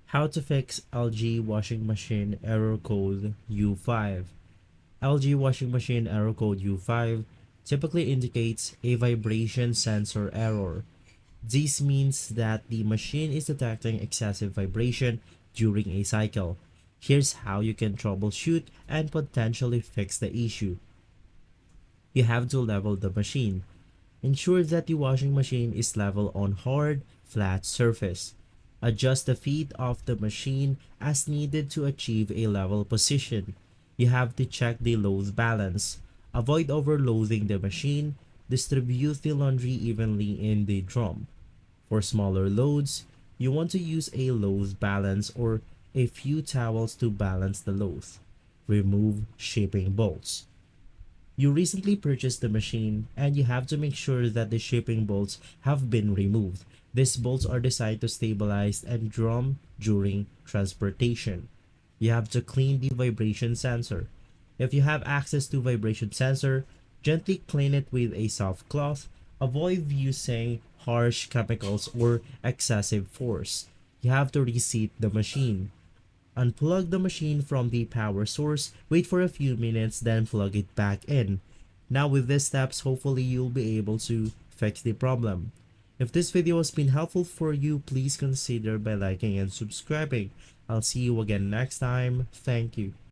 How to fix LG washing machine error code U5. LG washing machine error code U5 typically indicates a vibration sensor error. This means that the machine is detecting excessive vibration during a cycle. Here's how you can troubleshoot and potentially fix the issue. You have to level the machine. Ensure that the washing machine is level on hard, flat surface. Adjust the feet of the machine as needed to achieve a level position. You have to check the load balance. Avoid overloading the machine. Distribute the laundry evenly in the drum. For smaller loads, you want to use a load balance or a few towels to balance the load. Remove shipping bolts. You recently purchased the machine and you have to make sure that the shipping bolts have been removed. These bolts are designed to stabilize and drum during transportation. You have to clean the vibration sensor. If you have access to vibration sensor, gently clean it with a soft cloth. Avoid using harsh chemicals or excessive force. You have to reseat the machine. Unplug the machine from the power source, wait for a few minutes, then plug it back in. Now with these steps, hopefully you'll be able to fix the problem. If this video has been helpful for you, please consider by liking and subscribing. I'll see you again next time. Thank you.